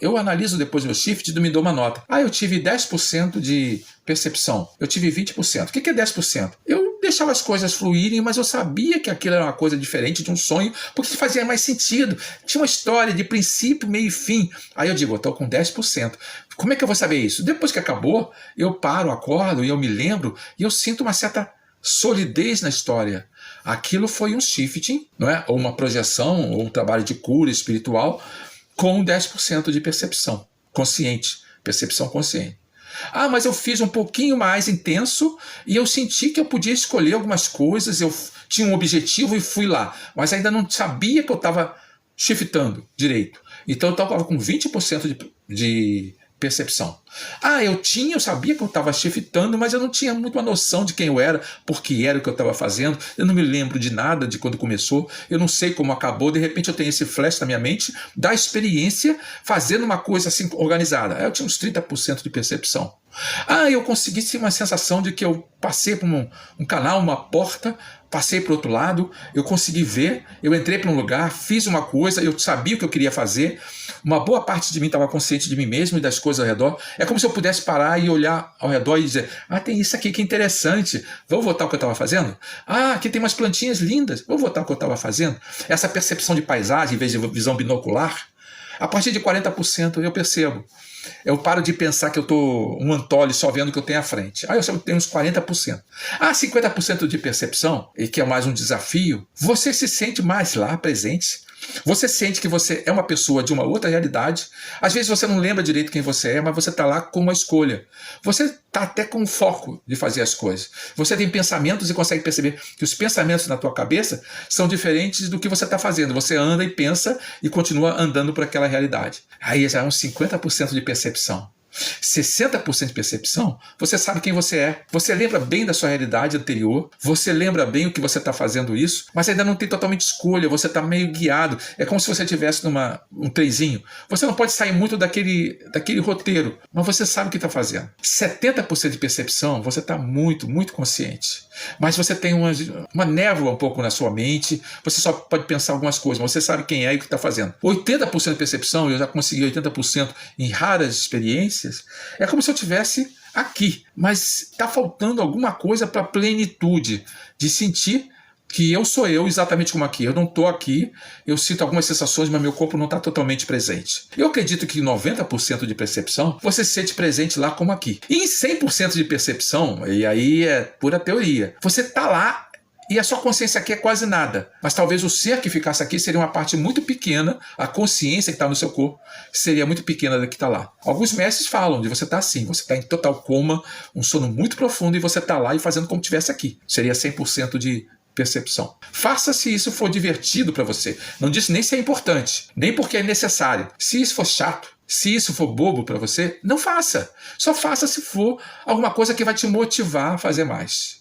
Eu analiso depois meu shift e me dou uma nota. Ah, eu tive 10% de percepção. Eu tive 20%. O que é 10%? Eu deixava as coisas fluírem, mas eu sabia que aquilo era uma coisa diferente de um sonho, porque fazia mais sentido. Tinha uma história de princípio, meio e fim. Aí eu digo, eu estou com 10%. Como é que eu vou saber isso? Depois que acabou, eu paro, acordo e eu me lembro e eu sinto uma certa solidez na história. Aquilo foi um shifting, não é? Ou uma projeção, ou um trabalho de cura espiritual com 10% de percepção consciente, percepção consciente. Ah, mas eu fiz um pouquinho mais intenso e eu senti que eu podia escolher algumas coisas, eu tinha um objetivo e fui lá, mas ainda não sabia que eu estava shiftando direito. Então eu estava com 20% de percepção. Ah, eu sabia que eu estava shiftando, mas eu não tinha muito uma noção de quem eu era, por que era o que eu estava fazendo, eu não me lembro de nada de quando começou, eu não sei como acabou, de repente eu tenho esse flash na minha mente da experiência fazendo uma coisa assim organizada. Aí eu tinha uns 30% de percepção. Ah, eu consegui ter uma sensação de que eu passei por um canal, uma porta, passei para o outro lado, eu consegui ver, eu entrei para um lugar, fiz uma coisa, eu sabia o que eu queria fazer, uma boa parte de mim estava consciente de mim mesmo e das coisas ao redor. É como se eu pudesse parar e olhar ao redor e dizer, ah, tem isso aqui que é interessante, vou voltar ao que eu estava fazendo? Ah, aqui tem umas plantinhas lindas, vou voltar ao que eu estava fazendo? Essa percepção de paisagem em vez de visão binocular, a partir de 40% eu percebo. Eu paro de pensar que eu estou um antole só vendo o que eu tenho à frente. Aí eu só tenho uns 40%. Ah, 50% de percepção, e que é mais um desafio, você se sente mais lá presente. Você sente que você é uma pessoa de uma outra realidade. Às vezes você não lembra direito quem você é, mas você está lá com uma escolha. Você está até com foco de fazer as coisas. Você tem pensamentos e consegue perceber que os pensamentos na tua cabeça são diferentes do que você está fazendo. Você anda e pensa e continua andando por aquela realidade. Aí já é uns 50% de percepção. 60% de percepção, você sabe quem você é, você lembra bem da sua realidade anterior, você lembra bem o que você está fazendo isso, mas ainda não tem totalmente escolha, você está meio guiado, é como se você estivesse um trenzinho, você não pode sair muito daquele roteiro, mas você sabe o que está fazendo. 70% de percepção, você está muito, muito consciente, mas você tem uma névoa um pouco na sua mente, você só pode pensar algumas coisas, mas você sabe quem é e o que está fazendo. 80% de percepção, eu já consegui 80% em raras experiências. É como se eu estivesse aqui, mas está faltando alguma coisa para a plenitude de sentir que eu sou eu exatamente como aqui. Eu não estou aqui, eu sinto algumas sensações, mas meu corpo não está totalmente presente. Eu acredito que em 90% de percepção, você se sente presente lá como aqui. E em 100% de percepção, e aí é pura teoria, você está lá e a sua consciência aqui é quase nada. Mas talvez o ser que ficasse aqui seria uma parte muito pequena, a consciência que está no seu corpo seria muito pequena da que está lá. Alguns mestres falam de você estar assim, você está em total coma, um sono muito profundo e você está lá e fazendo como estivesse aqui. Seria 100% de percepção. Faça se isso for divertido para você. Não disse nem se é importante, nem porque é necessário. Se isso for chato, se isso for bobo para você, não faça. Só faça se for alguma coisa que vai te motivar a fazer mais.